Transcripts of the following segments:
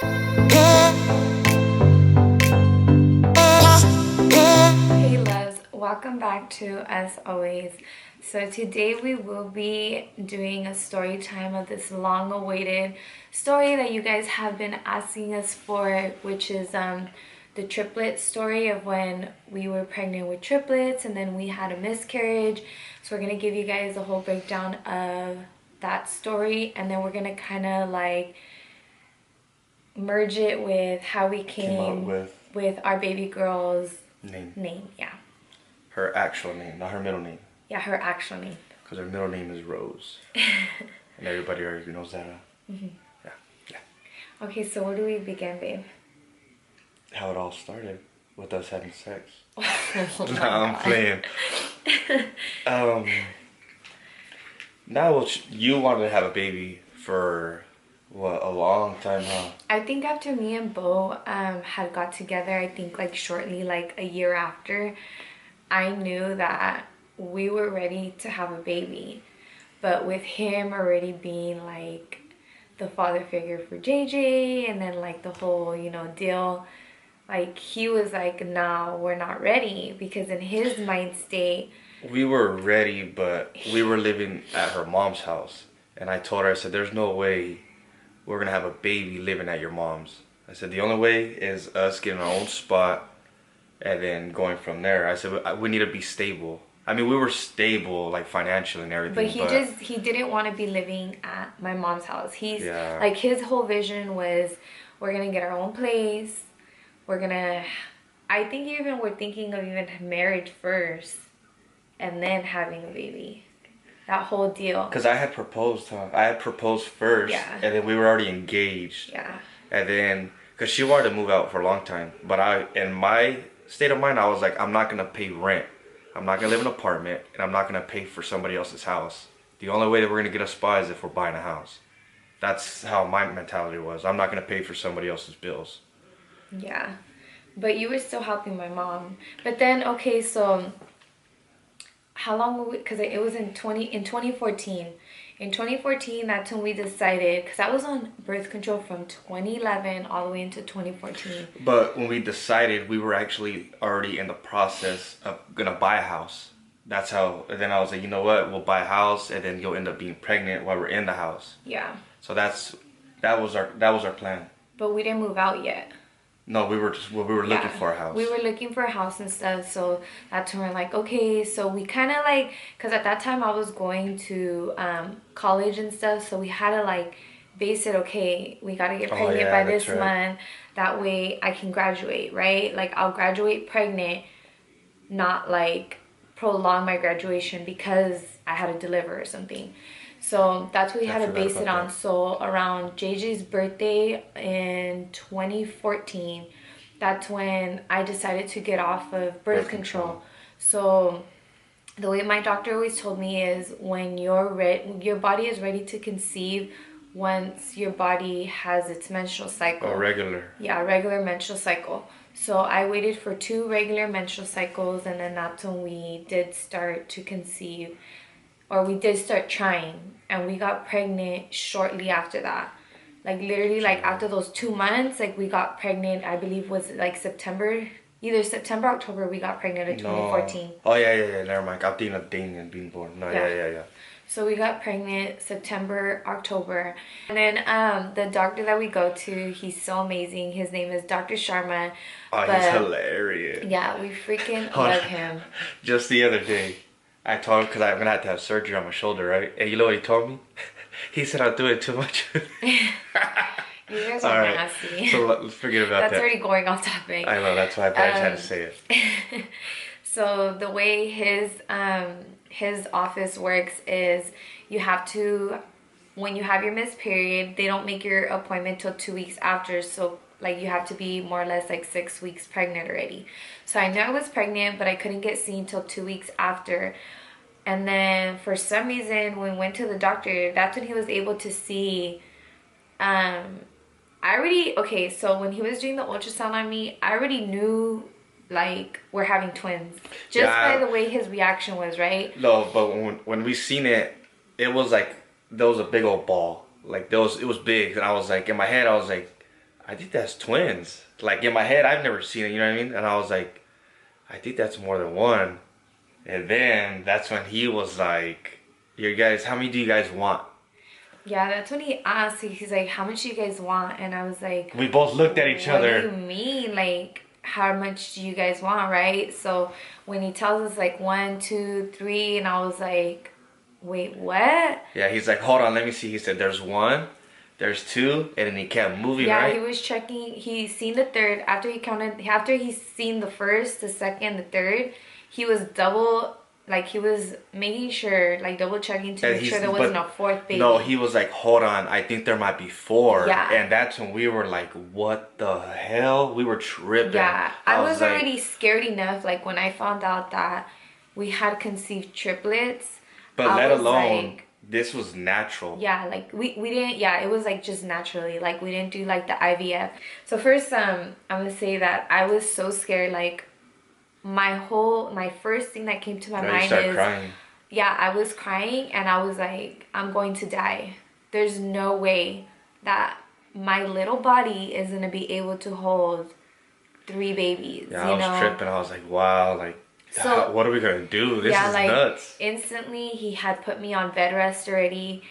Hey loves, welcome back to As Always. So today we will be doing a story time of this long awaited story that you guys have been asking us for, which is the triplet story of when we were pregnant with triplets and then we had a miscarriage. So we're going to give you guys a whole breakdown of that story, and then we're going to kind of like merge it with how we came with our baby girl's name, yeah. Her actual name, not her middle name. Yeah, her actual name. Because her middle name is Rose. And everybody already knows that. Yeah. Okay, so where do we begin, babe? How it all started with us having sex. Oh No, I'm playing. Now you wanted to have a baby for what, a long time, huh? I think after me and Bo had got together, I think like shortly, like a year after, I knew that we were ready to have a baby. But with him already being like the father figure for JJ and then like the whole, deal, like he was like, no, we're not ready, because in his mind state, We were ready, but we were living at her mom's house. And I told her, I said, there's no way we're going to have a baby living at your mom's. I said, the only way is us getting our own spot and then going from there. I said, we need to be stable. I mean, we were stable, like financially and everything. but he didn't want to be living at my mom's house. Like his whole vision was, we're going to get our own place. I think even we're thinking of even marriage first and then having a baby. That whole deal. Because I had proposed, huh? I had proposed first, Yeah. and then we were already engaged. Yeah. And then, because she wanted to move out for a long time. But in my state of mind, I was like, I'm not going to pay rent. I'm not going to live in an apartment, and I'm not going to pay for somebody else's house. The only way that we're going to get a spot is if we're buying a house. That's how my mentality was. I'm not going to pay for somebody else's bills. Yeah. But you were still helping my mom. But then, okay, so how long were we, because it was in 2014. In 2014, that's when we decided, because I was on birth control from 2011 all the way into 2014. But when we decided, we were actually already in the process of gonna buy a house. That's how, and then I was like, you know what, we'll buy a house, and then you'll end up being pregnant while we're in the house. Yeah. So that was our plan. But we didn't move out yet. No, we were looking for a house. We were looking for a house and stuff, so that's when we're like, okay, so we kind of like, because at that time I was going to college and stuff, so we had to like base it, okay, we got to get pregnant by this month, that way I can graduate, right? Like I'll graduate pregnant, not like prolong my graduation because I had to deliver or something. So that's what we had to base it on. So around JJ's birthday in 2014, that's when I decided to get off of birth control. So the way my doctor always told me is, when your body is ready to conceive once your body has its menstrual cycle. Regular menstrual cycle. So I waited for 2 regular menstrual cycles, and then that's when we did start to conceive. Or we did start trying, and we got pregnant shortly after that. Like literally, like after those 2 months, like we got pregnant, I believe was like September, either September, October, we got pregnant in 2014. Oh, yeah, never mind. I'm thinking of Damien being born. No, yeah. So we got pregnant September, October. And then the doctor that we go to, he's so amazing. His name is Dr. Sharma. Oh, he's hilarious. Yeah, we freaking love him. Just the other day, I told him, because I'm going to have surgery on my shoulder, right? And you know what he told me? He said I'm doing too much. You guys are nasty. So let's forget about that. That's already going off topic. I know, that's why I just had to say it. So the way his office works is, you have to, when you have your missed period, they don't make your appointment till 2 weeks after. So like you have to be more or less like 6 weeks pregnant already. So I knew I was pregnant, but I couldn't get seen till 2 weeks after. And then for some reason, when we went to the doctor, that's when he was able to see, so when he was doing the ultrasound on me, I already knew like we're having twins, just by the way his reaction was, right? No, but when we seen it, it was like there was a big old ball, like it was big, and I was like, in my head I was like, I think that's twins. Like in my head, I've never seen it. You know what I mean? And I was like, I think that's more than one. And then that's when he was like, "You guys, how many do you guys want?" Yeah, that's when he asked. He's like, "How much do you guys want?" And I was like, We both looked at each "What do you other. mean? Like, how much do you guys want?" Right? So when he tells us like 1, 2, 3, and I was like, "Wait, what?" Yeah, he's like, "Hold on, let me see." He said, "There's one, there's two," and then he kept moving, Yeah, he right? was checking. He seen the third after he counted. After he seen the first, the second, the third, he was double. Like he was making sure, like double checking to And make sure there wasn't a fourth no, baby. he was like, "Hold on, I think there might be four." Yeah. And that's when we were like, "What the hell?" We were tripping. Yeah, I I was was like, already scared enough. Like when I found out that we had conceived triplets, but I let was alone like, this was natural. yeah, like we didn't. Yeah, it was like just naturally. Like we didn't do like the IVF. So first, I'm gonna say that I was so scared. Like my first thing that came to my No, you mind start is, crying. yeah, I was crying and I was like, I'm going to die. There's no way that my little body is gonna be able to hold three babies, Yeah, I you was know? tripping. I was like, "Wow, like, So, what are we gonna do? This yeah, is like nuts." instantly he had put me on bed rest already.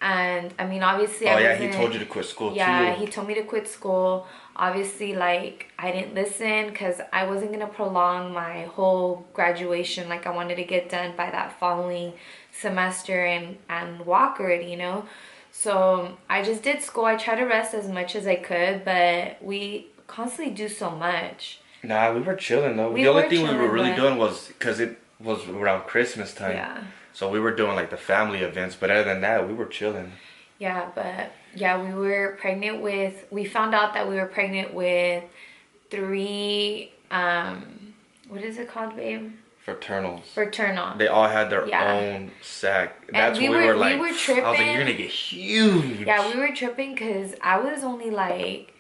And I mean, obviously, Oh I yeah, he wasn't, told you to quit school yeah, too. he told me to quit school. Obviously, like, I didn't listen because I wasn't going to prolong my whole graduation. Like, I wanted to get done by that following semester and walk already, you know? So I just did school. I tried to rest as much as I could, but we constantly do so much. Nah, we were chilling though. We The only were thing we were chilling, really but doing was because it was around Christmas time, yeah. so we were doing like the family events. But other than that, we were chilling. Yeah, but yeah, we found out that we were pregnant with three, what is it called, babe? Fraternals. Fraternal. They all had their Yeah. own sack. And That's when we were we like, were I was like, "You're tripping. gonna get huge." Yeah, we were tripping because I was only like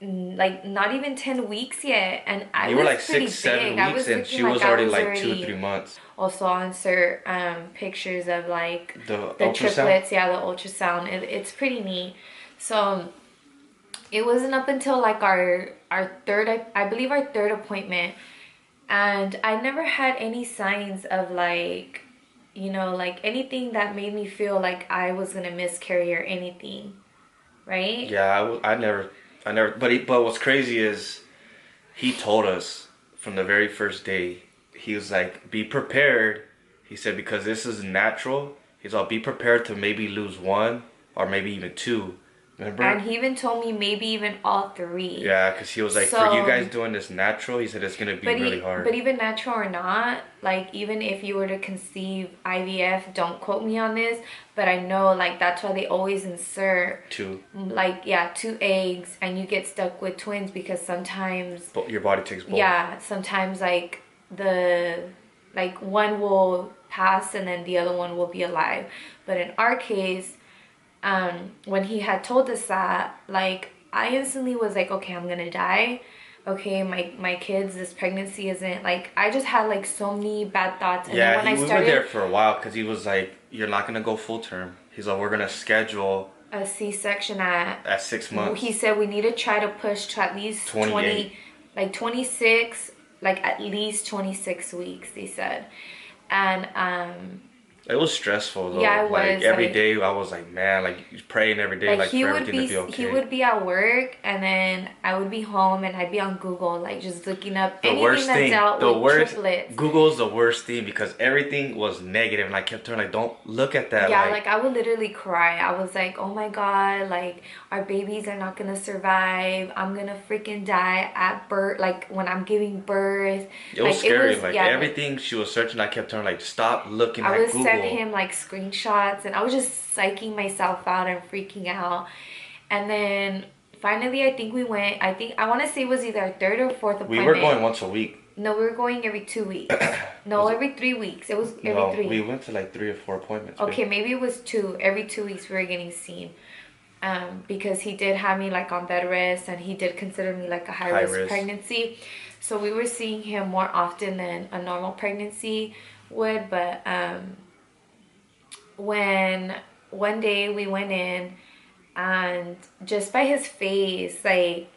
not even 10 weeks yet, and I You were was like pretty six, seven big. I weeks, was and looking she like was I already was like 2, 3 already. months. Also, I'll insert pictures of like The the ultrasound. triplets. Yeah, the ultrasound. It's pretty neat. So it wasn't up until like our third, I believe our third appointment, and I never had any signs of like, like anything that made me feel like I was gonna miscarry or anything, right? Yeah, I never. But what's crazy is he told us from the very first day. He was like, "Be prepared." He said because this is natural. He's all, "Be prepared to maybe lose one or maybe even two." And Remember? he even told me maybe even all three. Yeah, because he was like, "For you So guys doing this natural," he said it's gonna be But really but hard. even natural or not, like even if you were to conceive IVF, don't quote me on this, but I know like that's why they always insert Two, like yeah, two eggs and you get stuck with twins because sometimes but your body takes both. yeah, sometimes like the like one will pass and then the other one will be alive. But in our case, when he had told us that, like I instantly was like, okay, I'm gonna die. Okay, my kids, this pregnancy isn't like I just had like so many bad thoughts, and then Yeah, when I we were there started for a while because he was like, "You're not gonna go full term." He's like, "We're gonna schedule a C-section at, at 6 months, he said we need to try to push to at least 28." 20, like 26, like at least 26 weeks. They said, and It was stressful yeah, though. it Like was every like. day, I was like, man, like praying every day, Like like for everything to be he okay. would be at work and then I would be home and I'd be on Google like just looking up The anything worst that thing, dealt the with worst, triplets. Google's the worst thing because everything was negative, and I kept telling like, don't look at that. Yeah, Like, like I would literally cry. I was like, "Oh my God, like our babies are not gonna survive. I'm gonna freaking die at birth, like when I'm giving birth." it was Like it scary. was Like yeah, like everything she was searching, I kept telling like, stop looking I at would send Google. him like screenshots and I was just psyching myself out and freaking out. And then finally I think we went, I want to say it was either our third or fourth We were appointment. going once a week. No, we were going every 2 weeks. No, Was it? every 3 weeks. It was every No, we three. went to like 3 or 4 appointments. Babe. Okay, maybe it was two. Every 2 weeks we were getting seen. Because he did have me like on bed rest and he did consider me like a high High risk risk. pregnancy. So we were seeing him more often than a normal pregnancy would. But when one day we went in and just by his face, like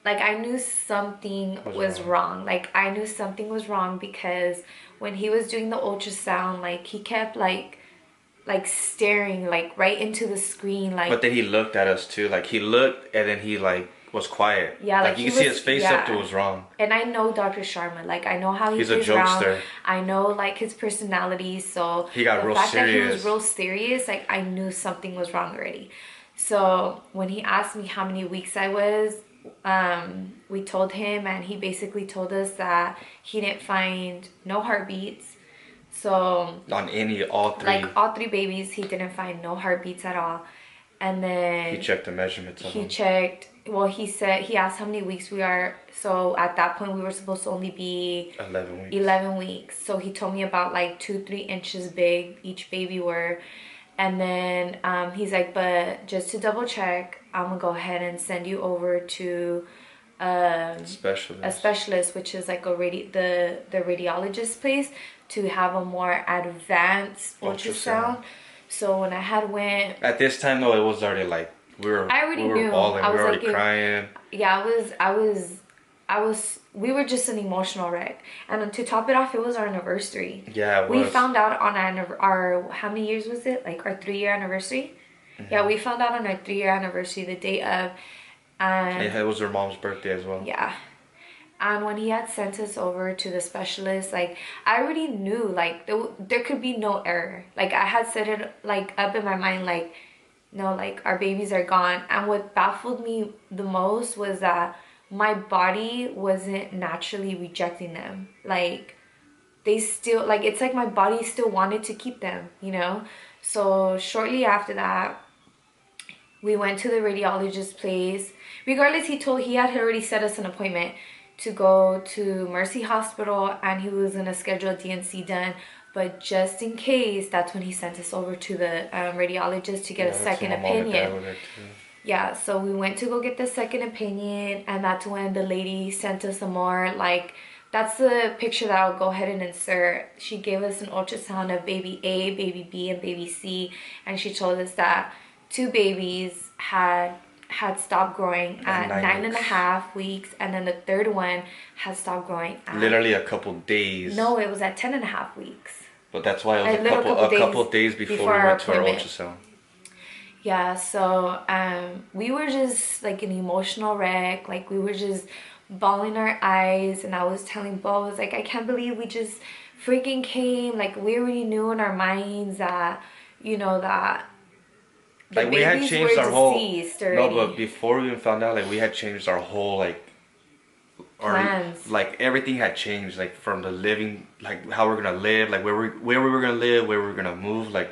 I knew something was wrong. Like I knew something was wrong because when he was doing the ultrasound, like he kept like staring like right into the screen, like. But then he looked at us too. Like he looked and then he like was quiet. Yeah, like like you he can see was, his face yeah. something was wrong. And I know Dr. Sharma, like I know how he He's a plays around. jokester. I know like his personality. So He got the real fact that he was serious. real serious, like I knew something was wrong already. So when he asked me how many weeks I was, we told him, and he basically told us that he didn't find no heartbeats. So On all three. like all three babies, he didn't find no heartbeats at all. And then He checked the measurements of he them. checked. Well, he said he asked how many weeks we are. So at that point, we were supposed to only be 11 weeks. 11 weeks. So he told me about like 2-3 inches big each baby were. And then he's like, but just to double check, I'm gonna go ahead and send you over to a specialist, which is like the radiologist place, to have a more advanced ultrasound. So when I had went at this time though, it was already like we were knew. bawling, I was we were already like, crying. Yeah, we were just an emotional wreck. And then to top it off, it was our anniversary. Yeah, it we was. found out on our how many years was it? Like our 3-year anniversary. Mm-hmm. Yeah, we found out on our 3-year anniversary, the day of. And it was her mom's birthday as well. Yeah. And when he had sent us over to the specialist, like I already knew like there could be no error. Like I had set it like up in my mind like, no, like our babies are gone. And what baffled me the most was that my body wasn't naturally rejecting them. Like they still, like it's like my body still wanted to keep them, you know? So shortly after that, we went to the radiologist's place. Regardless, he had already set us an appointment to go to Mercy Hospital, and he was gonna schedule a DNC done. But just in case, that's when he sent us over to the radiologist to get a second opinion. Yeah, so we went to go get the second opinion, and that's when the lady sent us some more, like, that's the picture that I'll go ahead and insert. She gave us an ultrasound of baby A, baby B, and baby C, and she told us that 2 babies had stopped growing at 9.5 weeks, and then the third one had stopped growing at literally a couple days. No, it was at 10.5 weeks. But that's why it was a couple days before we went to our ultrasound. Yeah, so we were just like an emotional wreck. Like we were just bawling our eyes, and I was telling Bo, I was like, I can't believe we just freaking came. Like we already knew in our minds that, you know, that the like we had changed our whole already. No, but before we even found out, like we had changed our whole plans. Like everything had changed, like from the living, like how we're gonna live, like where we were gonna live, where we were gonna move, like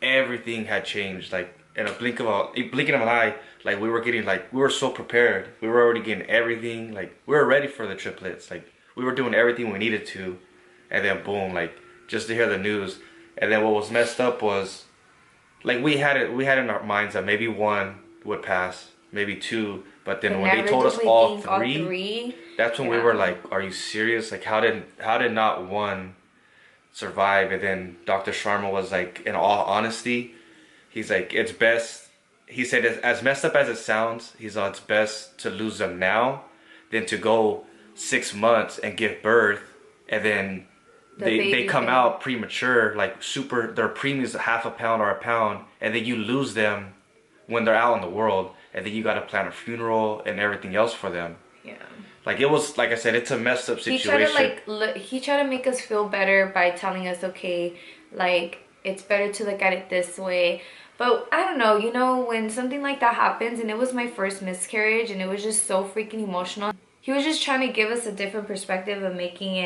everything had changed. Like in a blinking of an eye, like we were so prepared. We were already getting everything, like we were ready for the triplets. Like we were doing everything we needed to, and then boom, like just to hear the news. And then what was messed up was, like we had in our minds that maybe 1 would pass, maybe 2, but then when they told us all three, that's when we were like, are you serious? Like how did not 1 survive? And then Dr. Sharma was like, in all honesty, he's like, it's best, he said, as messed up as it sounds, he's like, it's best to lose them now than to go 6 months and give birth, and then they come out premature, like their premium is half a pound or a pound, and then you lose them when they're out in the world, and then you got to plan a funeral and everything else for them. Yeah. Like it was, like I said, it's a messed up situation. He tried to make us feel better by telling us, okay, like it's better to look at it this way. But I don't know, you know, when something like that happens, and it was my first miscarriage, and it was just so freaking emotional. He was just trying to give us a different perspective of making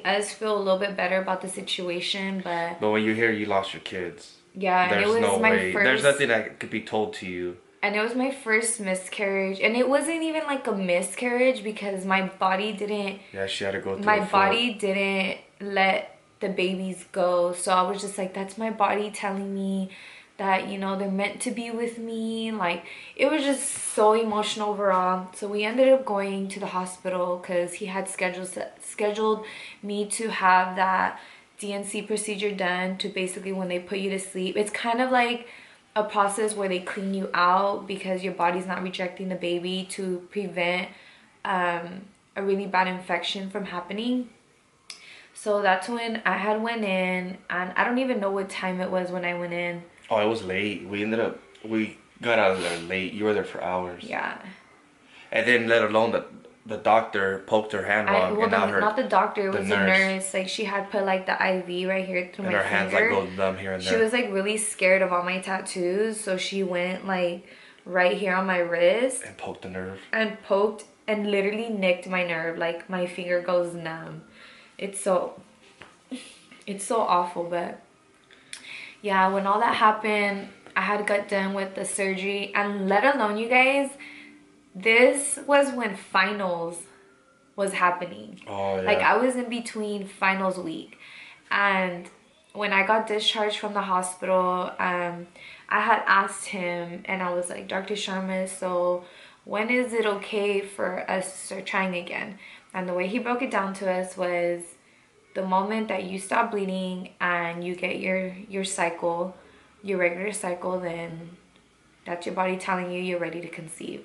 us feel a little bit better about the situation. But when you hear you lost your kids, yeah, there's no way. There's nothing that could be told to you. And it was my first miscarriage, and it wasn't even like a miscarriage because my body didn't. Yeah, she had to go through. My body didn't let the babies go, so I was just like, that's my body telling me that, you know, they're meant to be with me. Like it was just so emotional overall. So we ended up going to the hospital because he had scheduled me to have that DNC procedure done, to basically when they put you to sleep. It's kind of like a process where they clean you out because your body's not rejecting the baby to prevent a really bad infection from happening. So that's when I had went in, and I don't even know what time it was when I went in. Oh, it was late. We got out of there late. You were there for hours. Yeah. And then let alone the doctor poked her hand wrong, Well, and now not the doctor, it the was the nurse. Like, she had put like the IV right here through and my her finger. hands like go numb here and there. She was like really scared of all my tattoos, so she went like right here on my wrist and poked the nerve. And poked and literally nicked my nerve. Like, my finger goes numb. It's so awful. But yeah, when all that happened, I had got done with the surgery, and let alone, you guys, this was when finals was happening. Oh, yeah. Like, I was in between finals week, and when I got discharged from the hospital, I had asked him, and I was like, Dr. Sharma, so when is it okay for us to start trying again? And the way he broke it down to us was, the moment that you stop bleeding and you get your cycle, your regular cycle, then that's your body telling you you're ready to conceive.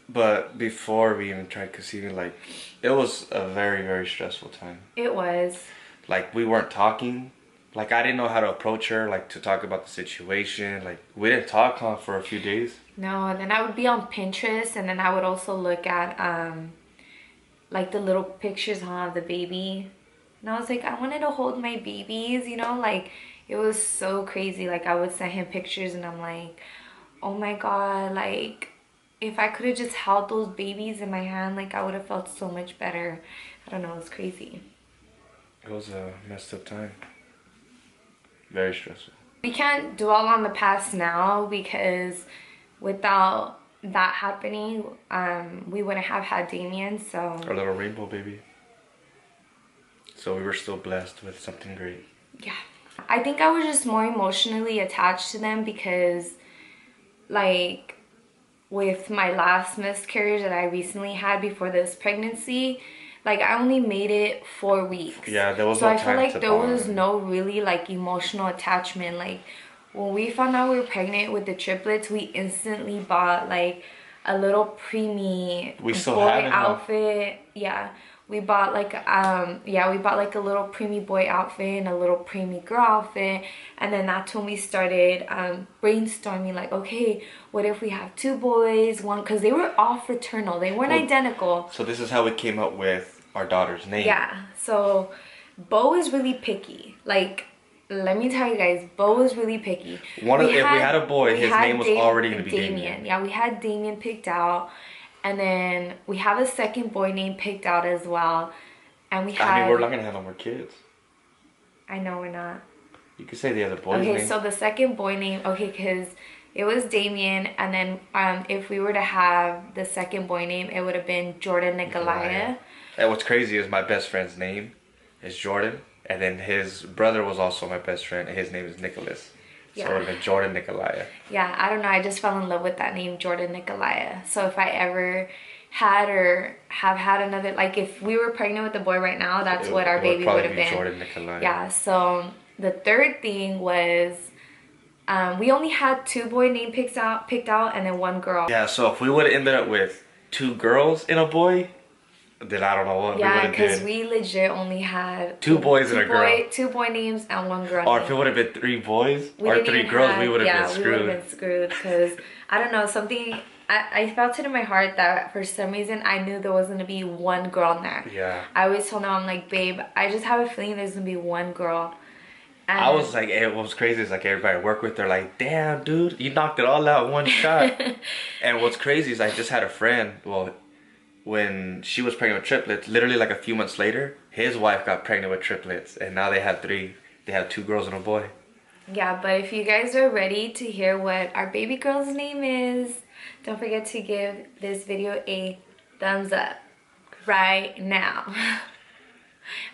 But before we even tried conceiving, like, it was a very, very stressful time. It was. Like, we weren't talking. Like, I didn't know how to approach her, like, to talk about the situation. Like, we didn't talk for a few days. No, and then I would be on Pinterest, and then I would also look at like the little pictures of the baby, and I was like, I wanted to hold my babies, you know, like, it was so crazy. Like, I would send him pictures, and I'm like, oh my god, like, if I could have just held those babies in my hand, like, I would have felt so much better. I don't know, it was crazy. It was a messed up time. Very stressful. We can't dwell on the past now, because without that happening, we wouldn't have had Damien. So our little rainbow baby. So we were still blessed with something great. Yeah, I think I was just more emotionally attached to them because, like, with my last miscarriage that I recently had before this pregnancy, like, I only made it 4 weeks. Yeah, there was so no I time feel like to there bond. was no really like emotional attachment. Like, when we found out we were pregnant with the triplets, we instantly bought like a little preemie boy outfit. Yeah, we bought like we bought like a little preemie boy outfit and a little preemie girl outfit, and then that's when we started brainstorming, like, okay, what if we have 2 boys, one, because they were all fraternal, they weren't identical. So this is how we came up with our daughter's name. Yeah, so Bo is really picky. Like, let me tell you guys, Bo was really picky. If we had a boy, his name was already going to be Damien. Yeah, we had Damien picked out. And then we have a second boy name picked out as well. And we had... I mean, we're not going to have no more kids. I know we're not. You could say the other boy's name. Okay, so the second boy name... Okay, because it was Damien. And then if we were to have the second boy name, it would have been Jordan Nikolaya. And what's crazy is my best friend's name is Jordan. And then his brother was also my best friend, and his name is Nicholas. Yeah. So it would have been Jordan Nikolaya. Yeah, I don't know. I just fell in love with that name, Jordan Nikolaya. So if I ever had or have had another, like, if we were pregnant with a boy right now, that's what our baby would have been. Jordan Nikolaya. Yeah, so the third thing was we only had 2 boy name picked out and then 1 girl. Yeah, so if we would have ended up with 2 girls and a boy, then I don't know what we would have done. Yeah, because we legit only had 2 boys and a girl. 2 boy names and 1 girl. Or if it would have been 3 boys or 3 girls, we would have been screwed. Yeah, we would have been screwed because, I don't know, something... I felt it in my heart that for some reason I knew there was going to be 1 girl in there. Yeah. I always told them, I'm like, babe, I just have a feeling there's going to be 1 girl. And I was like, what was crazy is like everybody I work with, they're like, damn, dude, you knocked it all out in 1 shot. And what's crazy is I just had a friend, well, when she was pregnant with triplets, literally like a few months later, his wife got pregnant with triplets, and now they have 3. They have 2 girls and a boy. Yeah, but if you guys are ready to hear what our baby girl's name is, don't forget to give this video a thumbs up right now.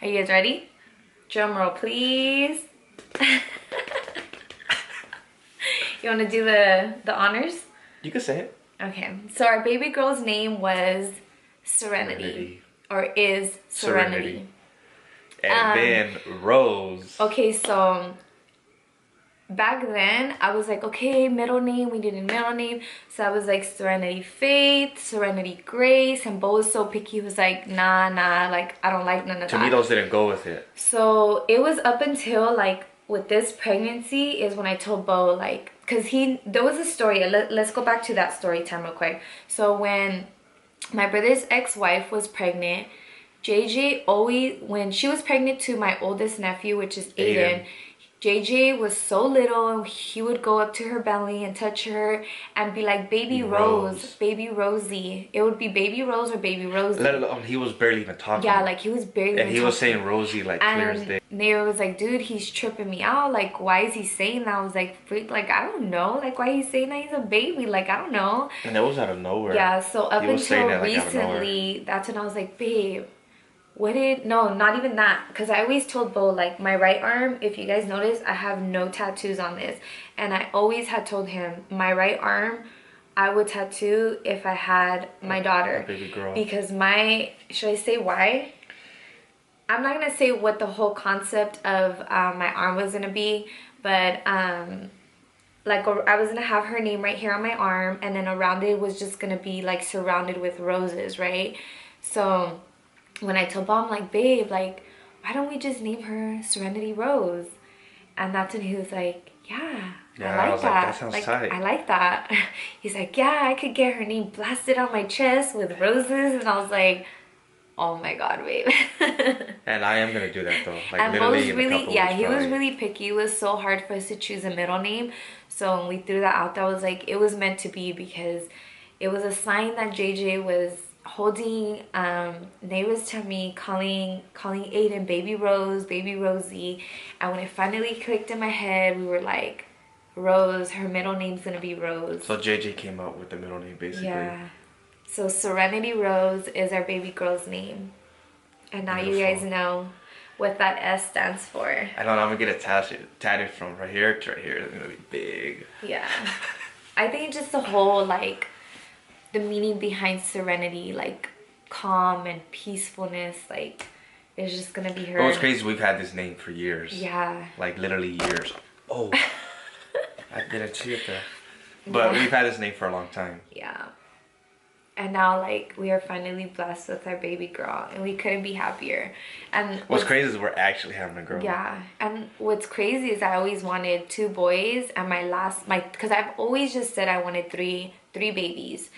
Are you guys ready? Drum roll, please. You want to do the honors? You can say it. Okay, so our baby girl's name was Serenity. Or is Serenity. And then Rose. Okay, so back then I was like, okay, middle name, we need a middle name. So I was like Serenity Faith, Serenity Grace, and Bo was so picky. He was like, nah, like I don't like none of To me, that. those didn't go with it. So it was up until like with this pregnancy is when I told Bo, like, because there was a story. Let's go back to that story time real quick. So when my brother's ex-wife was pregnant, JJ always, when she was pregnant to my oldest nephew, which is Aiden, JJ was so little, he would go up to her belly and touch her and be like, baby Rose, baby Rosie. It would be baby Rose or baby Rosie. Let alone, he was barely even talking. Yeah, like he was barely even talking. And he was saying Rosie like clear as day. And they was like, dude, he's tripping me out. Like, why is he saying that? I was like, freak, like, I don't know. Like, why he's saying that he's a baby? Like, I don't know. And it was out of nowhere. Yeah, so up until recently, that's when I was like, babe, no, not even that. Because I always told Bo, like, my right arm, if you guys notice, I have no tattoos on this. And I always had told him, my right arm, I would tattoo if I had my daughter. Baby girl. Because should I say why? I'm not going to say what the whole concept of my arm was going to be. But, like, I was going to have her name right here on my arm. And then around it was just going to be, like, surrounded with roses, right? So when I told Bo, I'm like, babe, like, why don't we just name her Serenity Rose? And that's when he was like, yeah, I like that. Like, that sounds tight. I like that. He's like, yeah, I could get her name blasted on my chest with roses. And I was like, oh my God, babe. And I am going to do that, though. Like, and literally Bo's really, yeah, he probably. was really picky. It was so hard for us to choose a middle name. So when we threw that out, that was like, it was meant to be, because it was a sign that JJ was holding. They was telling me, calling Aiden baby Rose, baby Rosie. And when it finally clicked in my head, we were like, Rose, her middle name's gonna be Rose. So JJ came up with the middle name, basically. Yeah. So Serenity Rose is our baby girl's name. And now you guys know what that S stands for. I know, I'm gonna get it tatted from right here to right here. It's gonna be big. Yeah. I think just the whole, like, the meaning behind serenity, like calm and peacefulness, like, is just gonna be her. Well, what's crazy, we've had this name for years. Yeah. Like, literally years. Oh. I didn't see it there. But we've had this name for a long time. Yeah. And now, like, we are finally blessed with our baby girl, and we couldn't be happier. And what's crazy is we're actually having a girl. Yeah. And what's crazy is I always wanted 2 boys, and because I've always just said I wanted three babies.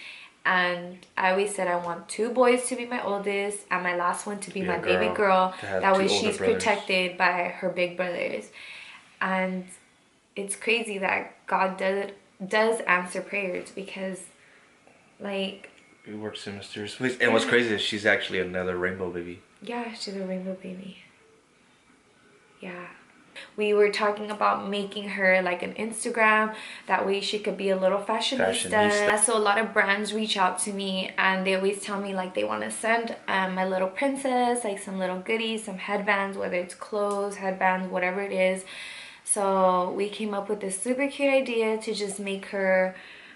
And I always said I want 2 boys to be my oldest, and my last one to be my baby girl. That way she's protected by her big brothers. And it's crazy that God does answer prayers, because, like, it works in mysterious ways. And what's crazy is she's actually another rainbow baby. Yeah, she's a rainbow baby. Yeah. We were talking about making her like an Instagram. That way she could be a little fashionista. So a lot of brands reach out to me, and they always tell me, like, they want to send my little princess, like, some little goodies, some headbands, whether it's clothes, headbands, whatever it is. So we came up with this super cute idea to just make her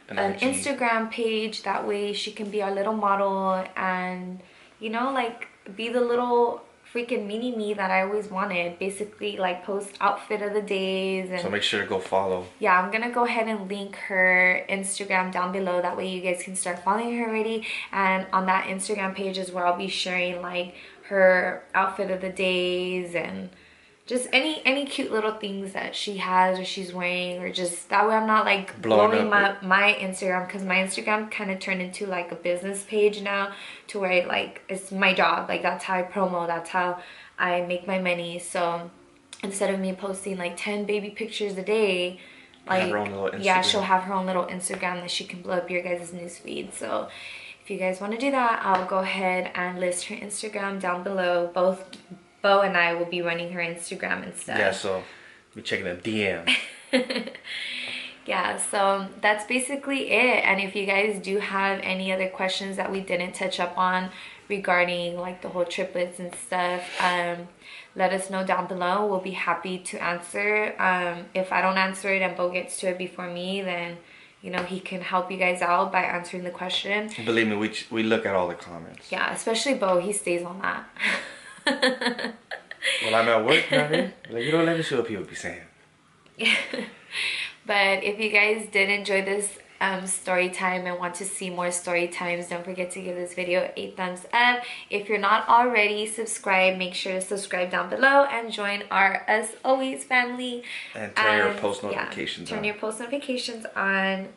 an Instagram page. That way she can be our little model and, you know, like, be the little freaking mini me that I always wanted. Basically, like, post outfit of the days. And so make sure to go follow. Yeah, I'm gonna go ahead and link her Instagram down below. That way you guys can start following her already. And on that Instagram page is where I'll be sharing, like, her outfit of the days and just any cute little things that she has or she's wearing, or just that way I'm not like blowing my Instagram, because my Instagram kind of turned into like a business page now, to where, like, it's my job. Like, that's how I promo, that's how I make my money. So instead of me posting like 10 baby pictures a day, like, yeah, she'll have her own little Instagram that she can blow up your guys' newsfeed. So if you guys want to do that, I'll go ahead and list her Instagram down below. Both Bo and I will be running her Instagram and stuff. Yeah, so be checking the DM. Yeah, so that's basically it. And if you guys do have any other questions that we didn't touch up on regarding, like, the whole triplets and stuff, let us know down below. We'll be happy to answer. If I don't answer it and Bo gets to it before me, then, you know, he can help you guys out by answering the question. Believe me, we look at all the comments. Yeah, especially Bo. He stays on that. Well, I'm at work now, like, you don't let me see what people be saying. But if you guys did enjoy this story time and want to see more story times, don't forget to give this video a thumbs up. If you're not already subscribed, make sure to subscribe down below and join our As Always family. And turn your post notifications on. Turn your post notifications on.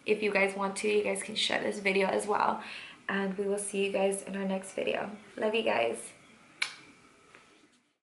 If you guys want to, you guys can share this video as well. And we will see you guys in our next video. Love you guys.